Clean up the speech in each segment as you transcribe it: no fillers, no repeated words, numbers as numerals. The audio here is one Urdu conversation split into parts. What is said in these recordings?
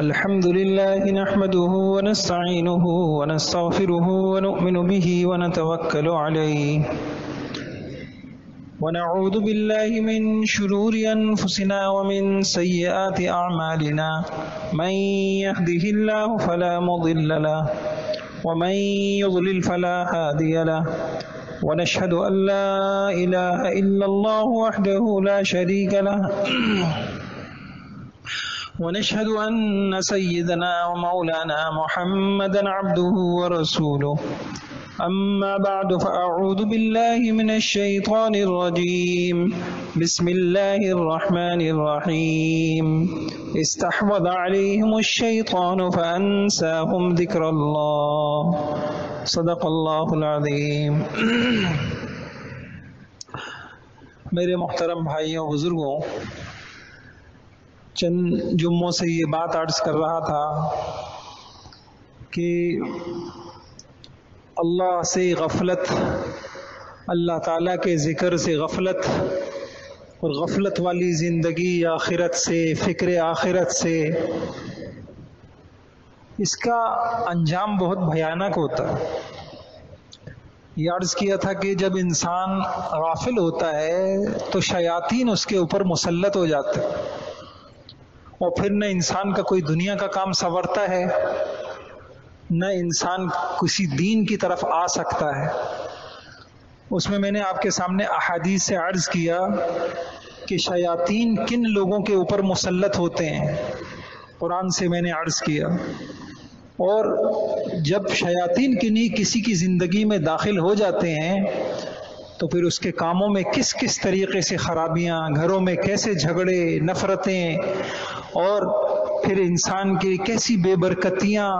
الحمد لله نحمده ونستعينه ونستغفره ونؤمن به ونتوكل عليه ونعوذ بالله من شرور أنفسنا ومن سيئات أعمالنا من يهده الله فلا مضل له ومن يضلل فلا هادي له ونشهد أن لا إله إلا الله وحده لا شريك له ونشهد أن سيدنا ومولانا محمدا عبده ورسوله أما بعد فأعوذ بالله من الشيطان الرجيم بسم الله الرحمن الرحيم استحوذ عليهم الشيطان فأنساهم ذكر الله صدق اللہ العظیم۔ میرے محترم بھائیوں بزرگوں، چند جمعوں سے یہ بات عرض کر رہا تھا کہ اللہ سے غفلت، اللہ تعالیٰ کے ذکر سے غفلت اور غفلت والی زندگی آخرت سے، فکر آخرت سے، اس کا انجام بہت بھیانک ہوتا ہے۔ یہ عرض کیا تھا کہ جب انسان غافل ہوتا ہے تو شیاطین اس کے اوپر مسلط ہو جاتے ہیں، اور پھر نہ انسان کا کوئی دنیا کا کام سنورتا ہے، نہ انسان کسی دین کی طرف آ سکتا ہے۔ اس میں نے آپ کے سامنے احادیث سے عرض کیا کہ شیاطین کن لوگوں کے اوپر مسلط ہوتے ہیں، قرآن سے میں نے عرض کیا۔ اور جب شیاطین کسی کی زندگی میں داخل ہو جاتے ہیں تو پھر اس کے کاموں میں کس کس طریقے سے خرابیاں، گھروں میں کیسے جھگڑے، نفرتیں، اور پھر انسان کی کیسی بے برکتیاں،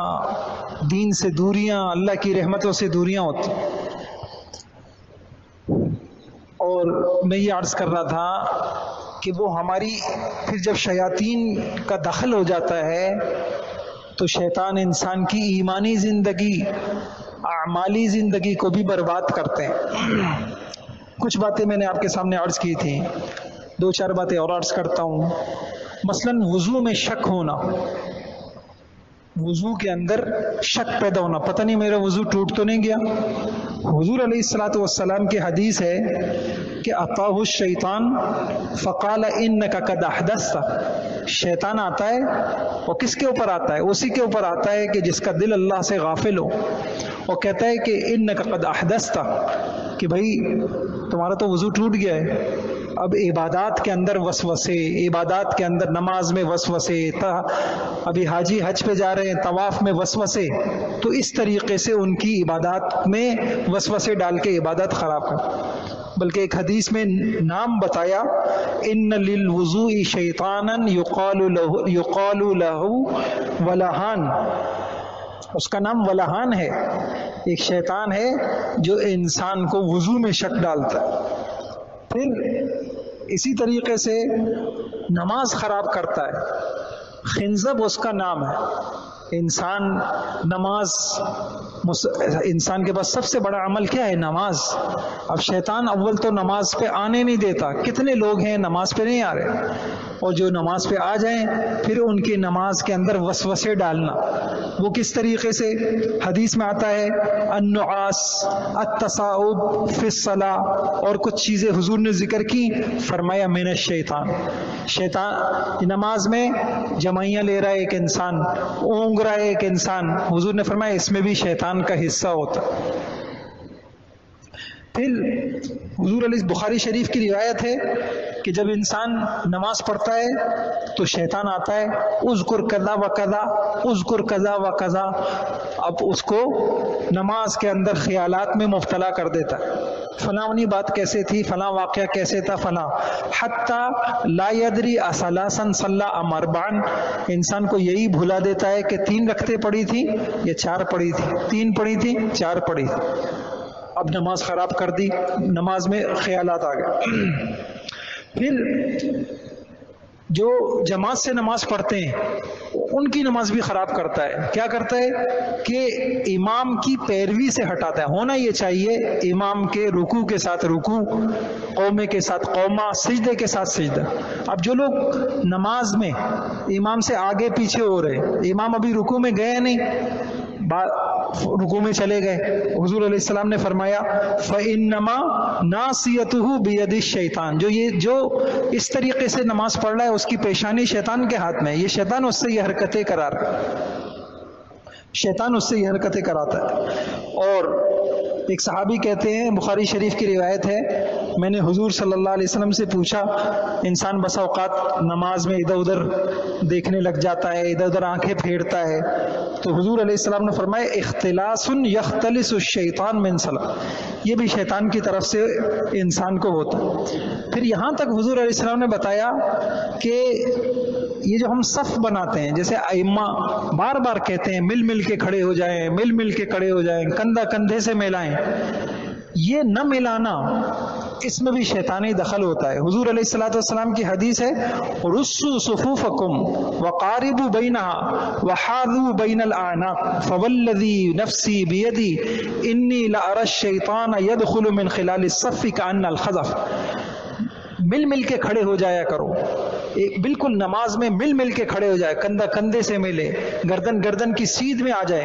دین سے دوریاں، اللہ کی رحمتوں سے دوریاں ہوتی۔ اور میں یہ عرض کر رہا تھا کہ وہ ہماری پھر جب شیاطین کا دخل ہو جاتا ہے تو شیطان انسان کی ایمانی زندگی، اعمالی زندگی کو بھی برباد کرتے ہیں۔ کچھ باتیں میں نے آپ کے سامنے عرض کی تھیں، دو چار باتیں اور عرض کرتا ہوں۔ مثلاً وضو میں شک ہونا، وضو کے اندر شک پیدا ہونا، پتہ نہیں میرا وضو ٹوٹ تو نہیں گیا۔ حضور علیہ الصلوۃ والسلام کی حدیث ہے کہ اتاہ الشیطان فقال انک قد احدثت، شیطان آتا ہے، اور کس کے اوپر آتا ہے؟ اسی کے اوپر آتا ہے کہ جس کا دل اللہ سے غافل ہو، اور کہتا ہے کہ انک قد احدثت، کہ بھائی تمہارا تو وضو ٹوٹ گیا ہے۔ اب عبادات کے اندر وسوسے، عبادات کے اندر نماز میں وسوسے، ابھی حاجی حج پہ جا رہے ہیں طواف میں وسوسے، تو اس طریقے سے ان کی عبادات میں وسوسے ڈال کے عبادت خراب کر۔ بلکہ ایک حدیث میں نام بتایا، ان للوضوء شیطانا یقال له ولہان، اس کا نام ولہان ہے، ایک شیطان ہے جو انسان کو وضو میں شک ڈالتا ہے۔ پھر اسی طریقے سے نماز خراب کرتا ہے، خنزب اس کا نام ہے۔ انسان کے پاس سب سے بڑا عمل کیا ہے؟ نماز۔ اب شیطان اول تو نماز پہ آنے نہیں دیتا، کتنے لوگ ہیں نماز پہ نہیں آ رہے، اور جو نماز پہ آ جائیں پھر ان کی نماز کے اندر وسوسے ڈالنا۔ وہ کس طریقے سے؟ حدیث میں آتا ہے النعاس، التصاعد فی الصلاۃ، اور کچھ چیزیں حضور نے ذکر کی، فرمایا من الشیطان، شیطان نماز میں جمعیاں لے رہا ہے ایک انسان، اونگ رہا ہے ایک انسان، حضور نے فرمایا اس میں بھی شیطان کا حصہ ہوتا۔ پھر حضور علیہ بخاری شریف کی روایت ہے کہ جب انسان نماز پڑھتا ہے تو شیطان آتا ہے، اذکر کذا و کذا، اذکر کذا و کذا، اب اس کو نماز کے اندر خیالات میں مبتلا کر دیتا ہے، فلانی بات کیسے تھی، فلاں واقعہ کیسے تھا، فلاں، حتی لا یدری اثلاثا صلی ام اربعا، انسان کو یہی بھلا دیتا ہے کہ 3 رکعتیں پڑھی تھی یا 4 پڑھی تھی، 3 پڑھی تھی 4 پڑھی تھی، اب نماز خراب کر دی، نماز میں خیالات آ گئے۔ پھر جو جماعت سے نماز پڑھتے ہیں ان کی نماز بھی خراب کرتا ہے. کیا کرتا ہے کہ امام کی پیروی سے ہٹاتا ہے. ہونا یہ چاہیے امام کے رکوع کے ساتھ رکوع، قومے کے ساتھ قومہ، سجدے کے ساتھ سجدہ. اب جو لوگ نماز میں امام سے آگے پیچھے ہو رہے، امام ابھی رکوع میں گئے نہیں، رکوع میں چلے گئے، حضور علیہ السلام نے فرمایا فَإِنَّمَا نَاصِيَتُهُ بِيَدِ الشَّيْطَانِ، جو اس طریقے سے نماز پڑھ رہا ہے اس کی پیشانی شیطان کے ہاتھ میں. یہ شیطان اس سے یہ حرکتیں کرا رہا ہے، شیطان اس سے یہ حرکتیں کراتا ہے. اور ایک صحابی کہتے ہیں، بخاری شریف کی روایت ہے، میں نے حضور صلی اللہ علیہ وسلم سے پوچھا، انسان بسا اوقات نماز میں ادھر ادھر دیکھنے لگ جاتا ہے، ادھر ادھر آنکھیں پھیرتا ہے، تو حضور علیہ السلام نے فرمایا اختلاس یختلس الشیطان من صلاۃ، یہ بھی شیطان کی طرف سے انسان کو ہوتا ہے. پھر یہاں تک حضور علیہ السلام نے بتایا کہ یہ جو ہم صف بناتے ہیں، جیسے ائمہ بار بار کہتے ہیں مل مل کے کھڑے ہو جائیں، مل مل کے کھڑے ہو جائیں، کندھا کندھے سے ملائیں، یہ نہ ملانا اس میں بھی شیطانی دخل ہوتا ہے. حضور علیہ الصلوۃ والسلام کی حدیث ہے رصوا صفوفکم وقاربوا بینها وحاذوا بین الاعناق فوالذی نفسی بیدی انی لأری الشیطان یدخل من خلال الصف کأن الخزف. مل مل کے کھڑے ہو جایا کرو، بالکل نماز میں مل مل کے کھڑے ہو جائے، کندھا کندھے سے ملے، گردن گردن کی سیدھ میں آ جائے.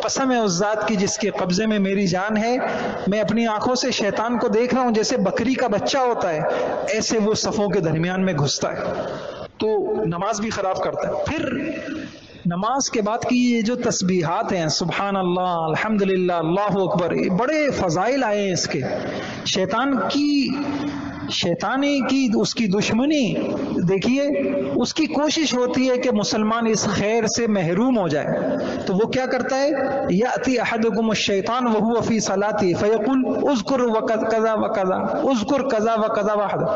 قسم ہے اس ذات کی جس کے قبضے میں میری جان ہے، میں اپنی آنکھوں سے شیطان کو دیکھ رہا ہوں، جیسے بکری کا بچہ ہوتا ہے ایسے وہ صفوں کے درمیان میں گھستا ہے، تو نماز بھی خراب کرتا ہے. پھر نماز کے بعد کی یہ جو تسبیحات ہیں، سبحان اللہ، الحمدللہ، اللہ اکبر، یہ بڑے فضائل آئے ہیں اس کے. شیطانی کی اس کی دشمنی دیکھیے، اس کی کوشش ہوتی ہے کہ مسلمان اس خیر سے محروم ہو جائے، تو وہ کیا کرتا ہے، یأتی احدکم الشیطان وہو فی صلاتی فیقول اذکر کذا وکذا، اذکر کذا وکذا وحدہ.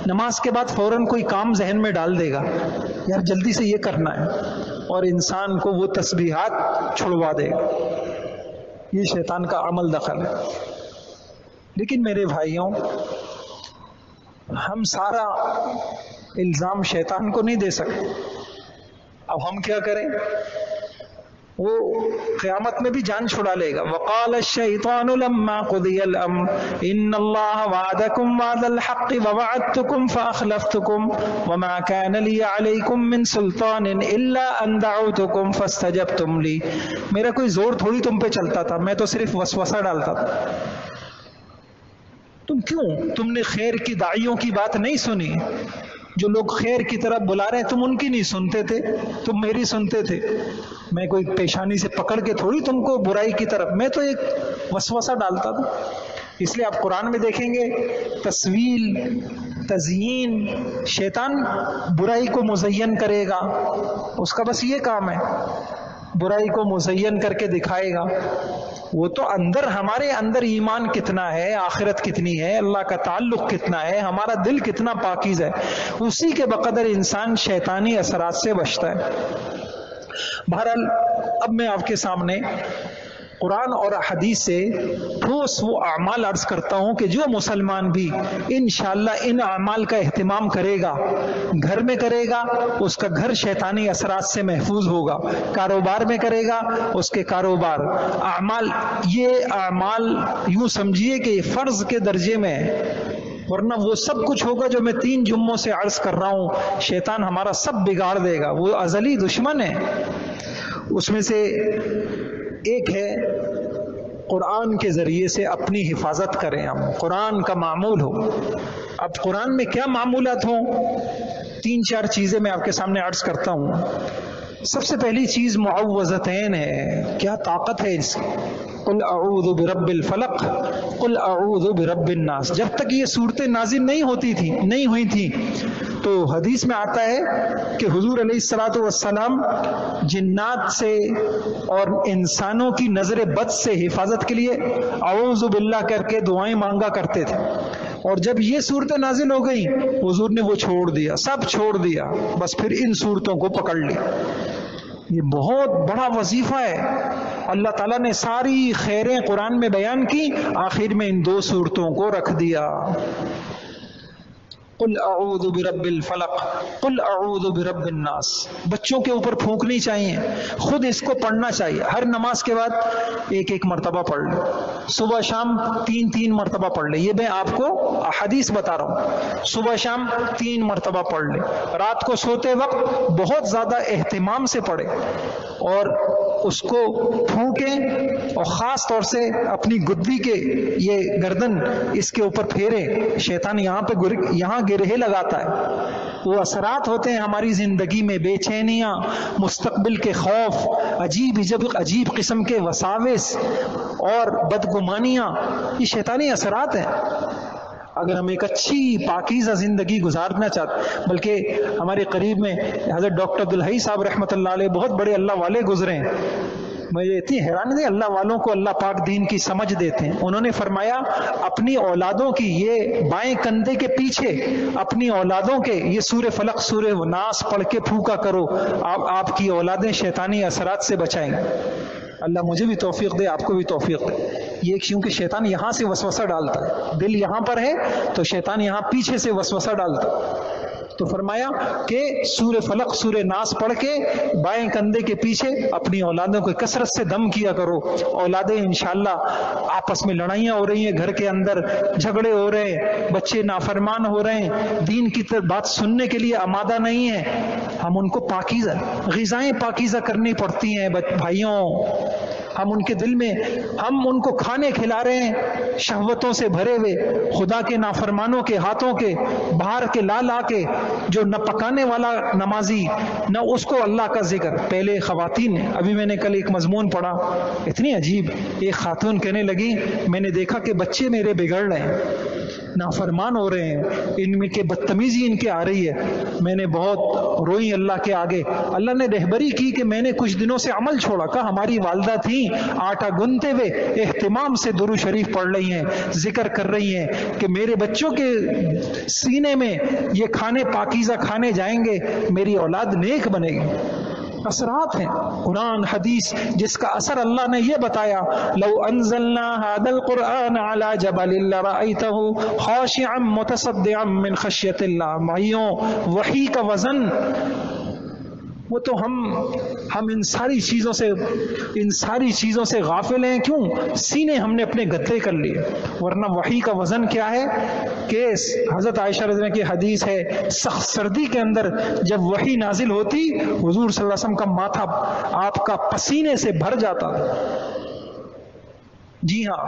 نماز کے بعد فوراً کوئی کام ذہن میں ڈال دے گا، یار جلدی سے یہ کرنا ہے، اور انسان کو وہ تسبیحات چھڑوا دے گا. یہ شیطان کا عمل دخل ہے. لیکن میرے بھائیوں، ہم سارا الزام شیطان کو نہیں دے سکتے. اب ہم کیا کریں؟ وہ قیامت میں بھی جان چھڑا لے گا. وقال الشیطان لما قضی الامر ان اللہ وعدکم وعد الحق ووعدتکم فاخلفتکم وما کان لی علیکم من سلطان الا ان دعوتکم فاستجبتم لی. میرا کوئی زور تھوڑی تم پہ چلتا تھا، میں تو صرف وسوسہ ڈالتا تھا. تم نے خیر کی داعیوں کی بات نہیں سنی؟ جو لوگ خیر کی طرف بلا رہے ہیں تم ان کی نہیں سنتے تھے، تم میری سنتے تھے. میں کوئی پیشانی سے پکڑ کے تھوڑی تم کو برائی کی طرف، میں تو ایک وسوسہ ڈالتا تھا. اس لیے آپ قرآن میں دیکھیں گے تسویل، تزیین، شیطان برائی کو مزین کرے گا، اس کا بس یہ کام ہے، برائی کو مزین کر کے دکھائے گا. وہ تو اندر، ہمارے اندر ایمان کتنا ہے، آخرت کتنی ہے، اللہ کا تعلق کتنا ہے، ہمارا دل کتنا پاکیز ہے، اسی کے بقدر انسان شیطانی اثرات سے بچتا ہے. بہرحال اب میں آپ کے سامنے قرآن اور حدیث سے ٹھوس وہ اعمال عرض کرتا ہوں کہ جو مسلمان بھی انشاءاللہ ان اعمال کا اہتمام کرے گا، گھر میں کرے گا، اس کا گھر شیطانی اثرات سے محفوظ ہوگا. کاروبار میں کرے گا، اس کے کاروبار، اعمال، یہ اعمال یوں سمجھیے کہ یہ فرض کے درجے میں ہے، ورنہ وہ سب کچھ ہوگا جو میں 3 جمعوں سے عرض کر رہا ہوں، شیطان ہمارا سب بگاڑ دے گا. وہ ازلی دشمن ہے. اس میں سے ایک ہے قرآن کے ذریعے سے اپنی حفاظت کریں، ہم قرآن کا معمول ہو. اب قرآن میں کیا معمولات ہوں، 3-4 چیزیں میں آپ کے سامنے عرض کرتا ہوں. سب سے پہلی چیز معوذتین ہے. کیا طاقت ہے اس کی. قل اعوذ برب الفلق، قل اعوذ برب الناس. جب تک یہ صورتیں نازل نہیں ہوئی تھی تو حدیث میں آتا ہے کہ حضور علیہ الصلوۃ والسلام جنات سے اور انسانوں کی نظر بد سے حفاظت کے لیے اعوذ باللہ کر کے دعائیں مانگا کرتے تھے. اور جب یہ صورتیں نازل ہو گئی حضور نے وہ چھوڑ دیا، سب چھوڑ دیا، بس پھر ان صورتوں کو پکڑ لیا. یہ بہت بڑا وظیفہ ہے. اللہ تعالیٰ نے ساری خیریں قرآن میں بیان کی، آخر میں ان 2 صورتوں کو رکھ دیا. قل اعوذ برب الفلق، قل اعوذ برب الناس. بچوں کے اوپر پھونکنی چاہیے، خود اس کو پڑھنا چاہیے. ہر نماز کے بعد ایک ایک مرتبہ پڑھ لے، صبح شام 3 مرتبہ پڑھ لے. یہ میں آپ کو حدیث بتا رہا ہوں، صبح شام 3 مرتبہ پڑھ لے. رات کو سوتے وقت بہت زیادہ اہتمام سے پڑھے اور اس کو پھونکیں، اور خاص طور سے اپنی گدی کے یہ گردن اس کے اوپر پھیرے. شیطان یہاں گرہے لگاتا ہے. وہ اثرات ہوتے ہیں ہماری زندگی میں، بے چینیاں، مستقبل کے خوف، عجیب قسم کے وساوس اور بدگمانیاں، یہ شیطانی اثرات ہیں. اگر ہم ایک اچھی پاکیزہ زندگی گزارنا چاہتے، بلکہ ہمارے قریب میں حضرت ڈاکٹر عبدالحی صاحب رحمۃ اللہ علیہ بہت بڑے اللہ والے گزرے ہیں. مجھے اتنی حیرانی ہے، اللہ والوں کو اللہ پاک دین کی سمجھ دیتے ہیں. انہوں نے فرمایا اپنی اولادوں کی یہ بائیں کندھے کے پیچھے اپنی اولادوں کے یہ سورہ فلق سورہ ناس پڑھ کے پھونکا کرو، آپ کی اولادیں شیطانی اثرات سے بچائیں گے. اللہ مجھے بھی توفیق دے، آپ کو بھی توفیق دے. یہ کیونکہ شیطان یہاں سے وسوسہ ڈالتا ہے، دل یہاں پر ہے تو شیطان یہاں پیچھے سے وسوسہ ڈالتا ہے. تو فرمایا کہ سورہ فلق سورہ ناس پڑھ کے بائیں کندھے کے پیچھے اپنی اولادوں کو کثرت سے دم کیا کرو. اولادیں انشاءاللہ آپس میں لڑائیاں ہو رہی ہیں، گھر کے اندر جھگڑے ہو رہے ہیں، بچے نافرمان ہو رہے ہیں، دین کی بات سننے کے لیے آمادہ نہیں ہیں. ہم ان کو پاکیزہ غذائیں پاکیزہ کرنی پڑتی ہیں بھائیوں. ہم ان کے دل میں ہم ان کو کھانے کھلا رہے ہیں شہوتوں سے بھرے ہوئے، خدا کے نافرمانوں کے ہاتھوں کے باہر کے لا کے، جو نہ پکانے والا نمازی نہ اس کو اللہ کا ذکر. پہلے خواتین، ابھی میں نے کل ایک مضمون پڑھا اتنی عجیب، ایک خاتون کہنے لگی میں نے دیکھا کہ بچے میرے بگڑ رہے ہیں، نافرمان ہو رہے ہیں، ان میں کے بدتمیزی ان کے آ رہی ہے. میں نے بہت روئی اللہ کے آگے. اللہ نے رہبری کی کہ میں نے کچھ دنوں سے عمل چھوڑا. کہا ہماری والدہ تھیں آٹا گنتے ہوئے اہتمام سے درود شریف پڑھ رہی ہیں، ذکر کر رہی ہیں کہ میرے بچوں کے سینے میں یہ کھانے پاکیزہ کھانے جائیں گے، میری اولاد نیک بنے گی. اثرات ہیں قرآن حدیث جس کا اثر اللہ نے یہ بتایا، لو انزلنا هذا القرآن على جبل لرأيته خاشعا متصدعا من خشیت اللہ. بھائیوں وحی کا وزن، وہ تو ہم ان ساری چیزوں سے غافل ہیں. کیوں؟ سینے ہم نے اپنے گدے کر لیے. ورنہ وحی کا وزن کیا ہے کہ حضرت عائشہ رضی اللہ عنہا کی حدیث ہے، سخت سردی کے اندر جب وحی نازل ہوتی حضور صلی اللہ علیہ وسلم کا ماتھا آپ کا پسینے سے بھر جاتا. جی ہاں،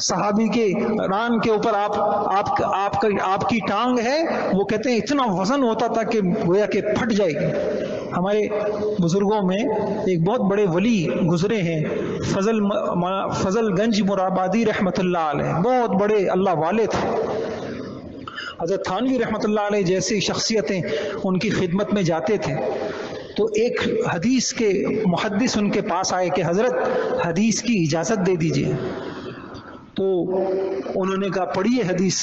صحابی کے ران کے اوپر آپ کی ٹانگ ہے، وہ کہتے ہیں اتنا وزن ہوتا تھا کہ گویا کہ پھٹ جائے گی. ہمارے بزرگوں میں ایک بہت بڑے ولی گزرے ہیں، فضل گنج مرابادی رحمت اللہ علیہ، بہت بڑے اللہ والے تھے. حضرت تھانوی رحمت اللہ علیہ جیسی شخصیتیں ان کی خدمت میں جاتے تھے. تو ایک حدیث کے محدث ان کے پاس آئے کہ حضرت حدیث کی اجازت دے دیجئے. تو انہوں نے کہا پڑھیے حدیث.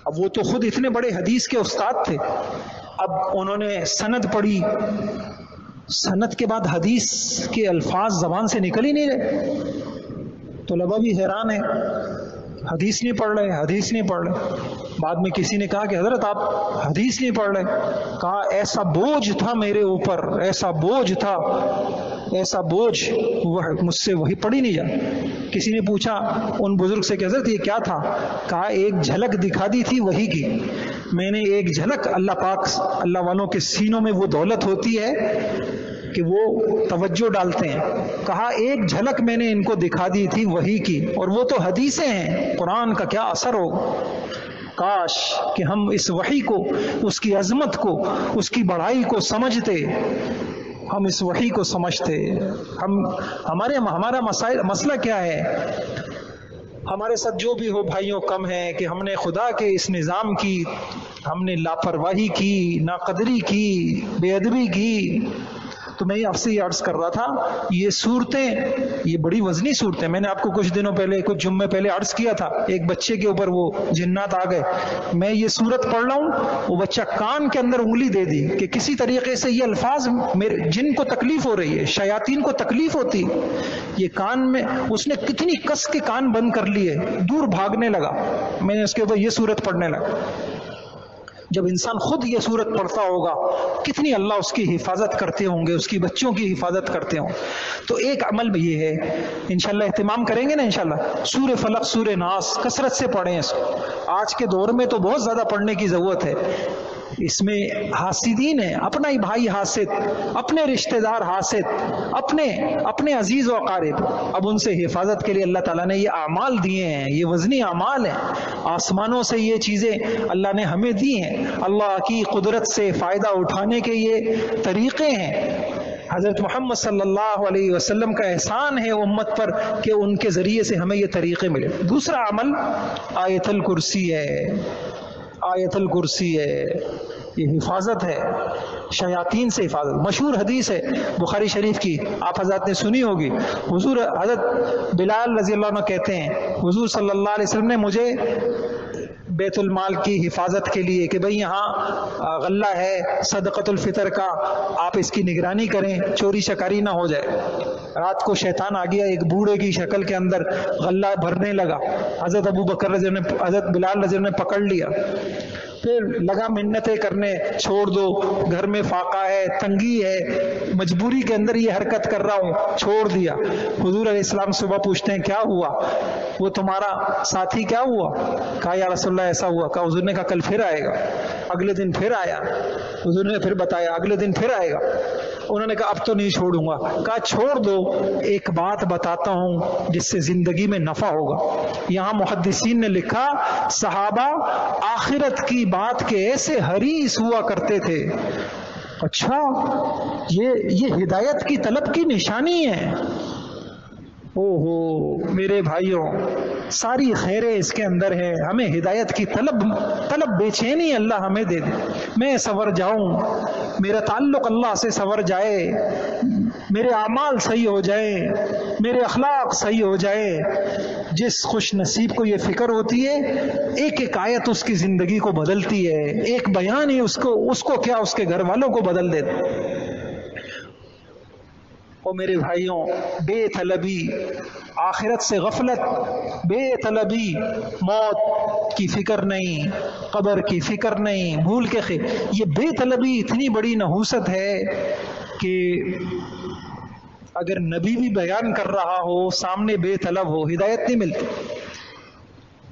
اب وہ تو خود اتنے بڑے حدیث کے استاد تھے. اب انہوں نے سند پڑھی، سند کے بعد حدیث کے الفاظ زبان سے نکل ہی نہیں رہے. طلباء بھی حیران ہیں، حدیث نہیں پڑھ رہے. بعد میں کسی نے کہا کہ حضرت آپ حدیث نہیں پڑھ رہے. کہا ایسا بوجھ تھا میرے اوپر، ایسا بوجھ مجھ سے وہی پڑھی نہیں جاتی. کسی نے پوچھا ان بزرگ سے کہ حضرت یہ کیا تھا؟ کہا ایک جھلک دکھا دی تھی وہی کی. میں نے ایک جھلک، اللہ پاک اللہ والوں کے سینوں میں وہ دولت ہوتی ہے کہ وہ توجہ ڈالتے ہیں. کہا ایک جھلک میں نے ان کو دکھا دی تھی وہی کی، اور وہ تو حدیثیں ہیں. قرآن کا کیا اثر ہو. کاش کہ ہم اس وحی کو، اس کی عظمت کو، اس کی بڑائی کو سمجھتے، ہم اس وحی کو سمجھتے. ہمارا مسئلہ کیا ہے؟ ہمارے ساتھ جو بھی ہو بھائیوں کم ہے کہ ہم نے خدا کے اس نظام کی ہم نے لاپرواہی کی، ناقدری کی، بے ادبی کی. تو میں آپ سے یہ عرض کر رہا تھا، یہ صورتیں یہ بڑی وزنی صورتیں. میں نے آپ کو کچھ دنوں پہلے، کچھ جمعے پہلے عرض کیا تھا، ایک بچے کے اوپر وہ جنات آ گئے. میں یہ صورت پڑھ رہا ہوں، وہ بچہ کان کے اندر انگلی دے دی کہ کسی طریقے سے یہ الفاظ جن کو تکلیف ہو رہی ہے، شیاطین کو تکلیف ہوتی، یہ کان میں اس نے کتنی کس کے کان بند کر لیے، دور بھاگنے لگا. میں نے اس کے اوپر یہ صورت پڑھنے لگا. جب انسان خود یہ سورت پڑھتا ہوگا کتنی اللہ اس کی حفاظت کرتے ہوں گے، اس کی بچوں کی حفاظت کرتے ہوں. تو ایک عمل بھی یہ ہے، انشاءاللہ اہتمام کریں گے نا انشاءاللہ. سورہ فلق، سورہ ناس کثرت سے پڑھیں. اس کو آج کے دور میں تو بہت زیادہ پڑھنے کی ضرورت ہے. اس میں حاسدین ہیں، اپنا ہی بھائی حاسد، اپنے رشتہ دار حاسد، اپنے عزیز و اقارب. اب ان سے حفاظت کے لیے اللہ تعالیٰ نے یہ اعمال دیے ہیں، یہ وزنی اعمال ہیں. آسمانوں سے یہ چیزیں اللہ نے ہمیں دی ہیں. اللہ کی قدرت سے فائدہ اٹھانے کے یہ طریقے ہیں. حضرت محمد صلی اللہ علیہ وسلم کا احسان ہے امت پر کہ ان کے ذریعے سے ہمیں یہ طریقے ملے. دوسرا عمل آیت الکرسی ہے. آیت الکرسی ہے، یہ حفاظت ہے، شیاطین سے حفاظت. مشہور حدیث ہے بخاری شریف کی، آپ حضرات نے سنی ہوگی. حضرت بلال رضی اللہ عنہ کہتے ہیں حضور صلی اللہ علیہ وسلم نے مجھے بیت المال کی حفاظت کے لیے کہ بھئی یہاں غلہ ہے صدقۃ الفطر کا، آپ اس کی نگرانی کریں، چوری شکاری نہ ہو جائے. رات کو شیطان آ گیا ایک بوڑھے کی شکل کے اندر، غلہ بھرنے لگا. حضرت ابو بکر رضی اللہ عنہ، حضرت بلال رضی اللہ عنہ نے پکڑ لیا. پھر لگا منتیں کرنے، چھوڑ دو، گھر میں فاقہ ہے، تنگی ہے، مجبوری کے اندر یہ حرکت کر رہا ہوں، چھوڑ دیا. حضور علیہ السلام صبح پوچھتے ہیں کیا ہوا، وہ تمہارا ساتھی کیا ہوا؟ کہا یا رسول اللہ ایسا ہوا. کہا حضور نے کہا کل پھر آئے گا. اگلے دن پھر آیا، حضور نے پھر بتایا اگلے دن پھر آئے گا. انہوں نے کہا اب تو نہیں چھوڑوں گا. کہا چھوڑ دو، ایک بات بتاتا ہوں جس سے زندگی میں نفع ہوگا. یہاں محدثین نے لکھا صحابہ آخرت کی بات کے ایسے حریص ہوا کرتے تھے. اچھا یہ ہدایت کی طلب کی نشانی ہے. اوہو میرے بھائیوں، ساری خیریں اس کے اندر ہے. ہمیں ہدایت کی طلب بے چینی اللہ ہمیں دے دے. میں سنور جاؤں، میرا تعلق اللہ سے سنور جائے، میرے اعمال صحیح ہو جائیں، میرے اخلاق صحیح ہو جائے. جس خوش نصیب کو یہ فکر ہوتی ہے، ایک ایک آیت اس کی زندگی کو بدلتی ہے. ایک بیان ہی اس کو کیا اس کے گھر والوں کو بدل دیتا. او میرے بھائیوں، بے طلبی، آخرت سے غفلت، بے طلبی، موت کی فکر نہیں، قبر کی فکر نہیں، بھول کے یہ بے طلبی اتنی بڑی نحوست ہے کہ اگر نبی بھی بیان کر رہا ہو سامنے بے طلب ہو ہدایت نہیں ملتی.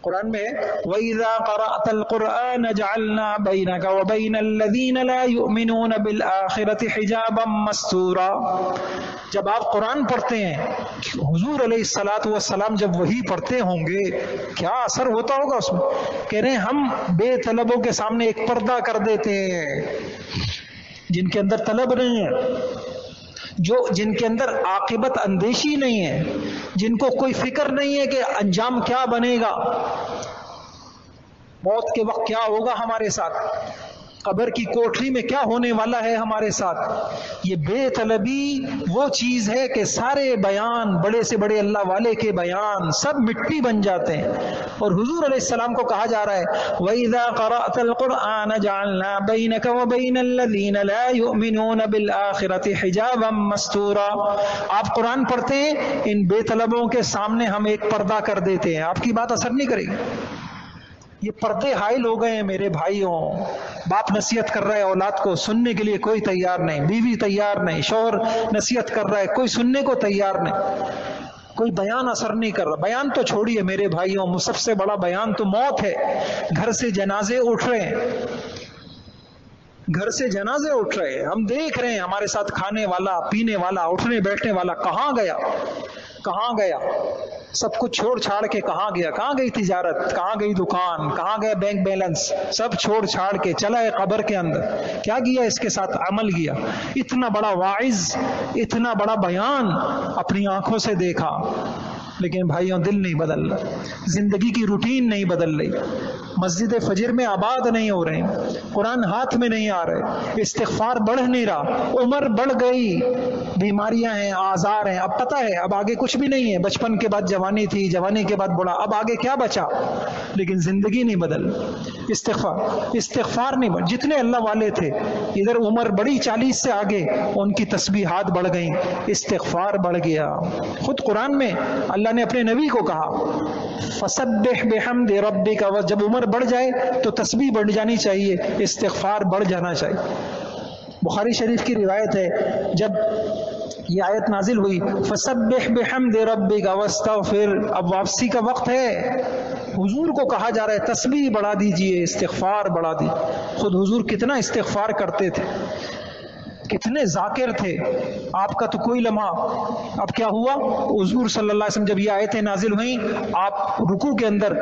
قرآن میں وَإِذَا قَرَأْتَ الْقُرْآنَ جَعَلْنَا بَيْنَكَ وَبَيْنَ الَّذِينَ لَا يُؤْمِنُونَ بِالْآخِرَةِ حِجَابًا مَسْتُورًا. جب آپ قرآن پڑھتے ہیں، حضور علیہ الصلاۃ والسلام جب وحی پڑھتے ہوں گے کیا اثر ہوتا ہوگا اس میں. کہہ رہے ہیں ہم بے طلبوں کے سامنے ایک پردہ کر دیتے ہیں، جن کے اندر طلب نہیں ہے، جن کے اندر عاقبت اندیشی نہیں ہے، جن کو کوئی فکر نہیں ہے کہ انجام کیا بنے گا، موت کے وقت کیا ہوگا ہمارے ساتھ، قبر کی کوٹری میں کیا ہونے والا ہے ہمارے ساتھ. یہ بے طلبی وہ چیز ہے کہ سارے بیان، بڑے سے بڑے اللہ والے کے بیان سب مٹی بن جاتے ہیں. اور حضور علیہ السلام کو کہا جا رہا ہے وَإِذَا قَرَأْتَ الْقُرْآنَ جَعَلْنَا بَيْنَكَ وَبَيْنَ الَّذِينَ لَا يُؤْمِنُونَ بِالْآخِرَةِ حِجَابًا مَسْتُورًا. آپ قرآن پڑھتے ہیں، ان بے طلبوں کے سامنے ہم ایک پردہ کر دیتے ہیں. آپ کی بات اثر نہیں کرے گی. یہ پردے حائل ہو گئے ہیں میرے بھائیوں. باپ نصیحت کر رہا ہے اولاد کو، سننے کے لیے کوئی تیار نہیں، بیوی تیار نہیں، شوہر نصیحت کر رہا ہے کوئی سننے کو تیار نہیں، کوئی بیان اثر نہیں کر رہا. بیان تو چھوڑیے میرے بھائیوں، سب سے بڑا بیان تو موت ہے. گھر سے جنازے اٹھ رہے ہیں، گھر سے جنازے اٹھ رہے ہیں، ہم دیکھ رہے ہیں ہمارے ساتھ کھانے والا، پینے والا، اٹھنے بیٹھنے والا کہاں گیا، کہاں گیا، سب کچھ چھوڑ چھاڑ کے کہاں گیا، کہاں گئی تجارت، کہاں گئی دکان، کہاں گیا بینک بیلنس، سب چھوڑ چھاڑ کے چلا ہے قبر کے اندر. کیا کیا اس کے ساتھ؟ عمل کیا. اتنا بڑا واعظ، اتنا بڑا بیان اپنی آنکھوں سے دیکھا، لیکن بھائیوں دل نہیں بدل رہا، زندگی کی روٹین نہیں بدل رہی، مسجد فجر میں آباد نہیں ہو رہے، قرآن ہاتھ میں نہیں آ رہے، استغفار بڑھ نہیں رہا، عمر بڑھ گئی، بیماریاں ہیں، آزار ہیں. اب پتہ ہے اب آگے کچھ بھی نہیں ہے. بچپن کے بعد جوانی تھی، جوانی کے بعد بڑھا، اب آگے کیا بچا؟ لیکن زندگی نہیں بدل. استغفار نہیں بدل. جتنے اللہ والے تھے ادھر عمر بڑی 40 سے آگے، ان کی تسبیحات بڑھ گئیں، استغفار بڑھ گیا. خود قرآن میں اللہ نے اپنے نبی کو کہا فسبح بحمد ربک، جب عمر بڑھ جائے تو تسبیح بڑھ جانی چاہیے، استغفار بڑھ جانا چاہیے۔ بخاری شریف کی روایت ہے، جب یہ آیت نازل ہوئی فسبح بحمد ربک واستغفر، اب واپسی کا وقت ہے، حضور کو کہا جا رہا ہے تسبیح بڑھا دیجئے، استغفار بڑھا دیجئے۔ خود حضور کتنا استغفار کرتے تھے، کتنے ذاکر تھے، آپ کا تو کوئی لمحہ۔ اب کیا ہوا، حضور صلی اللہ علیہ وسلم جب یہ آیتیں نازل ہوئیں، آپ رکوع کے اندر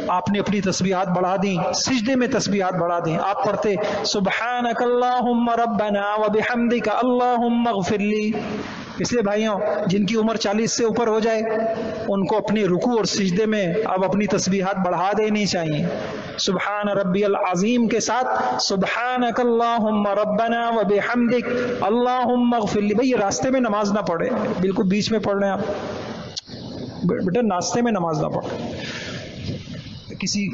آپ نے اپنی تسبیحات بڑھا دیں، سجدے میں تسبیحات بڑھا دیں، آپ پڑھتے سبحانک اللہم ربنا وبحمدک اللہم اغفر لی۔ اس لیے بھائیوں، جن کی عمر 40 سے اوپر ہو جائے ان کو اپنے رکوع اور سجدے میں اب اپنی تسبیحات بڑھا دینی چاہیے، سبحان ربی العظیم کے ساتھ سبحانک اللہم ربنا وبحمدک اللہم اغفر لی۔ بھئی یہ راستے میں نماز نہ پڑھے، بالکل بیچ میں پڑھ رہے ہیں آپ، بیٹا راستے میں نماز نہ پڑھے، کسی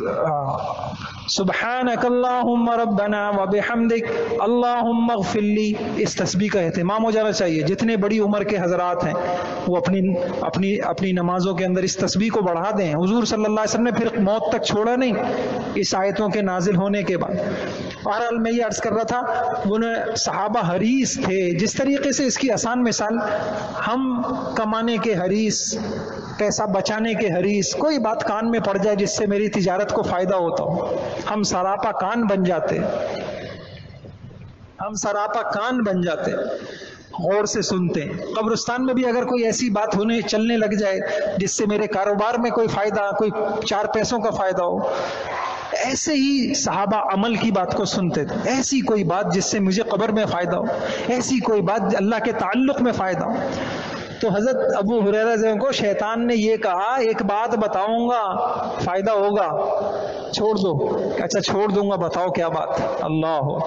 سبحانک اللہم ربنا وبحمدک اللہم اغفر لی، اس تسبیح کا اہتمام ہو جانا چاہیے۔ جتنے بڑی عمر کے حضرات ہیں وہ اپنی نمازوں کے اندر اس تسبیح کو بڑھا دیں۔ حضور صلی اللہ علیہ وسلم نے پھر موت تک چھوڑا نہیں اس آیتوں کے نازل ہونے کے بعد۔ بہرحال میں یہ عرض کر رہا تھا، وہ صحابہ حریص تھے، جس طریقے سے اس کی آسان مثال، ہم کمانے کے حریص، پیسہ بچانے کے حریص، کوئی بات کان میں پڑ جائے جس سے میری تجارت کو فائدہ ہوتا ہو، ہم سراپا کان بن جاتے، ہم سراپا کان بن جاتے، غور سے سنتے ہیں۔ قبرستان میں بھی اگر کوئی ایسی بات چلنے لگ جائے جس سے میرے کاروبار میں کوئی فائدہ، کوئی 4 پیسوں کا فائدہ ہو، ایسے ہی صحابہ عمل کی بات کو سنتے تھے، ایسی کوئی بات جس سے مجھے قبر میں فائدہ ہو، ایسی کوئی بات اللہ کے تعلق میں فائدہ ہو۔ تو حضرت ابو ہریرہ رضی اللہ عنہ کو شیطان نے یہ کہا، ایک بات بتاؤں گا فائدہ ہوگا، چھوڑ دو۔ اچھا چھوڑ دوں گا، بتاؤ کیا بات۔ اللہ ہو،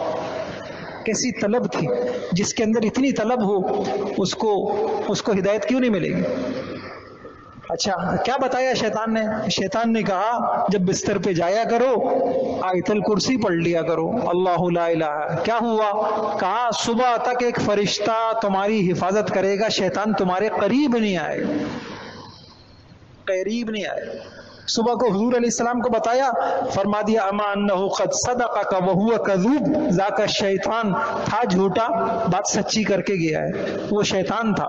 کیسی طلب تھی، جس کے اندر اتنی طلب ہو اس کو ہدایت کیوں نہیں ملے گی۔ اچھا کیا بتایا شیطان نے؟ شیطان نے کہا جب بستر پہ جایا کرو آیت الکرسی پڑھ لیا کرو، اللہ لا الہ۔ کیا ہوا؟ کہا صبح تک ایک فرشتہ تمہاری حفاظت کرے گا، شیطان تمہارے قریب نہیں آئے گا، قریب نہیں آئے گا۔ صبح کو حضور علیہ السلام کو بتایا، فرما دیا اما انہ قد صدقک وہو کذوب، ذاک الشیطان، تھا جھوٹا بات سچی کر کے گیا ہے، وہ شیطان تھا۔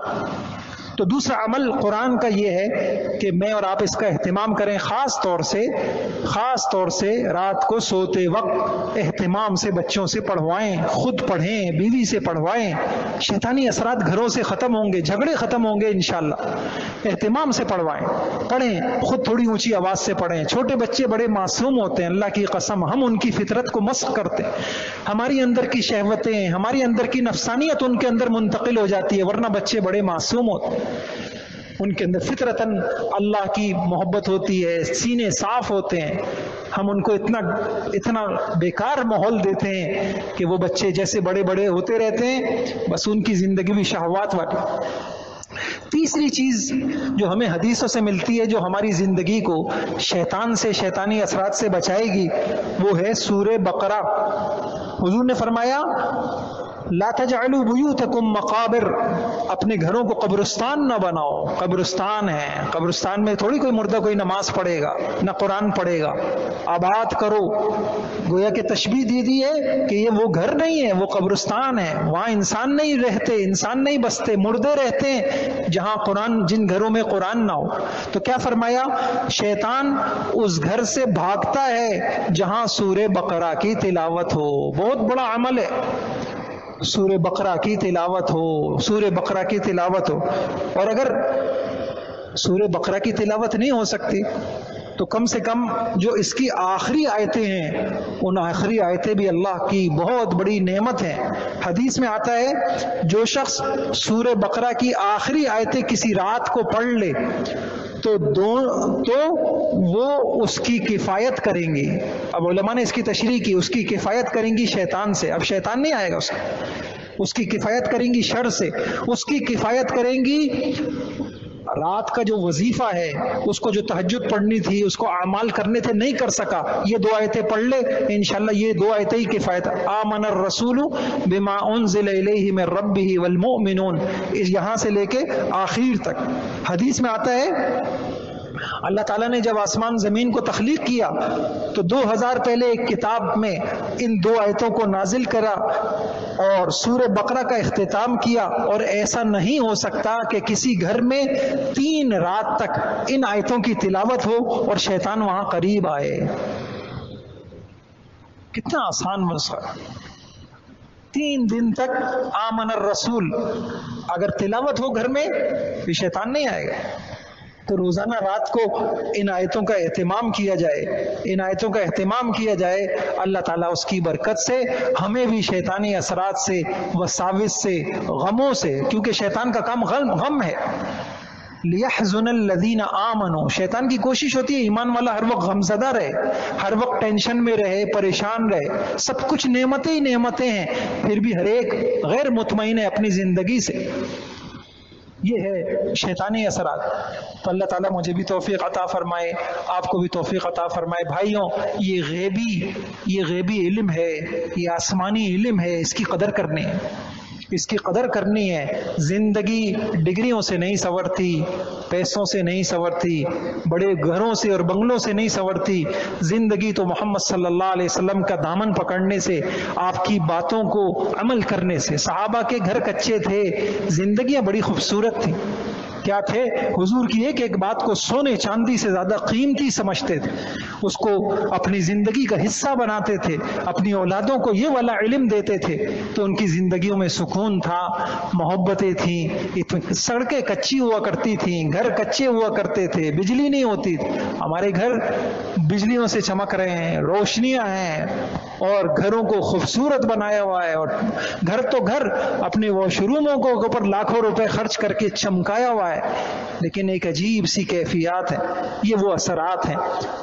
تو دوسرا عمل قرآن کا یہ ہے کہ میں اور آپ اس کا اہتمام کریں، خاص طور سے رات کو سوتے وقت اہتمام سے بچوں سے پڑھوائیں، خود پڑھیں، بیوی سے پڑھوائیں، شیطانی اثرات گھروں سے ختم ہوں گے، جھگڑے ختم ہوں گے انشاءاللہ۔ اہتمام سے پڑھوائیں، پڑھیں، خود تھوڑی اونچی آواز سے پڑھیں۔ چھوٹے بچے بڑے معصوم ہوتے ہیں، اللہ کی قسم ہم ان کی فطرت کو مسخ کرتے ہیں، ہماری اندر کی شہوتیں، ہماری اندر کی نفسانیت ان کے اندر منتقل ہو جاتی ہے، ورنہ بچے بڑے معصوم ہوتے ہیں، ان کے اندر فطرتاً اللہ کی محبت ہوتی ہے، سینے صاف ہوتے ہیں۔ ہم ان کو اتنا بیکار ماحول دیتے ہیں کہ وہ بچے جیسے بڑے ہوتے رہتے ہیں، بس ان کی زندگی بھی شہوات والی۔ تیسری چیز جو ہمیں حدیثوں سے ملتی ہے، جو ہماری زندگی کو شیطان سے، شیطانی اثرات سے بچائے گی، وہ ہے سورہ بقرہ۔ حضور نے فرمایا لا تجعلوا بیوتکم مقابر، اپنے گھروں کو قبرستان نہ بناؤ۔ قبرستان ہے، قبرستان میں تھوڑی کوئی مردہ کوئی نماز پڑھے گا، نہ قرآن پڑھے گا۔ آباد کرو، گویا کہ تشبیہ دی دی ہے کہ یہ وہ گھر نہیں ہے، وہ قبرستان ہے، وہاں انسان نہیں رہتے، انسان نہیں بستے، مردے رہتے ہیں، جہاں جن گھروں میں قرآن نہ ہو۔ تو کیا فرمایا؟ شیطان اس گھر سے بھاگتا ہے جہاں سورہ بقرہ کی تلاوت ہو۔ بہت بڑا عمل ہے، سورہ بقرہ کی تلاوت ہو، سورہ بقرہ کی تلاوت ہو۔ اور اگر سورہ بقرہ کی تلاوت نہیں ہو سکتی تو کم سے کم جو اس کی آخری آیتیں ہیں، ان آخری آیتیں بھی اللہ کی بہت بڑی نعمت ہیں۔ حدیث میں آتا ہے جو شخص سورہ بقرہ کی آخری آیتیں کسی رات کو پڑھ لے تو وہ اس کی کفایت کریں گی۔ اب علماء نے اس کی تشریح کی، اس کی کفایت کریں گی شیطان سے۔ اب شیطان نہیں آئے گا اس کی کفایت کریں گی شر سے، اس کی کفایت کریں گی رات کا جو وظیفہ ہے، اس کو جو تہجد پڑھنی تھی، اس کو اعمال کرنے تھے نہیں کر سکا، یہ 2 آیتیں پڑھ لے انشاءاللہ، یہ 2 آیتیں ہی کفایت۔ آمن الرسول بما انزل الیہ من ربہ والمؤمنون، یہاں سے لے کے آخر تک۔ حدیث میں آتا ہے اللہ تعالیٰ نے جب آسمان زمین کو تخلیق کیا تو 2000 پہلے ایک کتاب میں ان 2 آیتوں کو نازل کرا اور سورہ بقرہ کا اختتام کیا، اور ایسا نہیں ہو سکتا کہ کسی گھر میں 3 رات تک ان آیتوں کی تلاوت ہو اور شیطان وہاں قریب آئے۔ کتنا آسان مسئلہ، 3 دن تک آمن الرسول اگر تلاوت ہو گھر میں تو شیطان نہیں آئے گا۔ تو روزانہ رات کو ان آیتوں کا اہتمام کیا جائے، ان آیتوں کا اہتمام کیا جائے، اللہ تعالیٰ اس کی برکت سے ہمیں بھی شیطانی اثرات سے، وساوس سے، غموں سے، کیونکہ شیطان کا کام غم ہے، لیحزن الذین آمنوا، شیطان کی کوشش ہوتی ہے ایمان والا ہر وقت غمزدہ رہے، ہر وقت ٹینشن میں رہے، پریشان رہے، سب کچھ نعمتیں ہی نعمتیں ہیں، پھر بھی ہر ایک غیر مطمئن ہے اپنی زندگی سے۔ یہ ہے شیطانی اثرات۔ تو اللہ تعالیٰ مجھے بھی توفیق عطا فرمائے، آپ کو بھی توفیق عطا فرمائے۔ بھائیوں، یہ غیبی علم ہے، یہ آسمانی علم ہے، اس کی قدر کرنی ہے، اس کی قدر کرنی ہے۔ زندگی ڈگریوں سے نہیں سنورتی، پیسوں سے نہیں سنورتی، بڑے گھروں سے اور بنگلوں سے نہیں سنورتی۔ زندگی تو محمد صلی اللہ علیہ وسلم کا دامن پکڑنے سے، آپ کی باتوں کو عمل کرنے سے۔ صحابہ کے گھر کچے تھے، زندگیاں بڑی خوبصورت تھیں۔ کیا تھے؟ حضور کی ایک ایک بات کو سونے چاندی سے زیادہ قیمتی سمجھتے تھے، اس کو اپنی زندگی کا حصہ بناتے تھے، اپنی اولادوں کو یہ والا علم دیتے تھے، تو ان کی زندگیوں میں سکون تھا، محبتیں تھیں۔ سڑکیں کچی ہوا کرتی تھیں، گھر کچے ہوا کرتے تھے، بجلی نہیں ہوتی تھی۔ ہمارے گھر بجلیوں سے چمک رہے ہیں، روشنیاں ہیں، اور گھروں کو خوبصورت بنایا ہوا ہے، اور گھر تو گھر اپنے واش روموں کو اوپر لاکھوں روپے خرچ کر کے چمکایا ہوا ہے، لیکن ایک عجیب سی کیفیات ہے۔ یہ وہ اثرات ہیں۔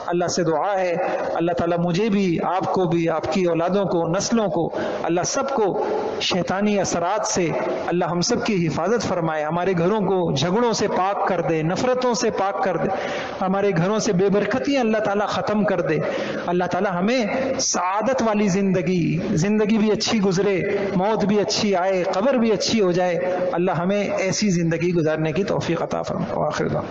اللہ سے دعا ہے اللہ تعالیٰ مجھے بھی، آپ کو بھی، آپ کی اولادوں کو، نسلوں کو، اللہ سب کو شیطانی اثرات سے اللہ ہم سب کی حفاظت فرمائے، ہمارے گھروں کو جھگڑوں سے پاک کر دے، نفرتوں سے پاک کر دے، ہمارے گھروں سے بے برکتیاں اللہ تعالیٰ ختم کر دے۔ اللہ تعالیٰ ہمیں سعادت والی زندگی بھی اچھی گزرے، موت بھی اچھی آئے، قبر بھی اچھی ہو جائے، اللہ ہمیں ایسی زندگی گزارنے کی توفیق عطا فرمائے۔ آخر دعا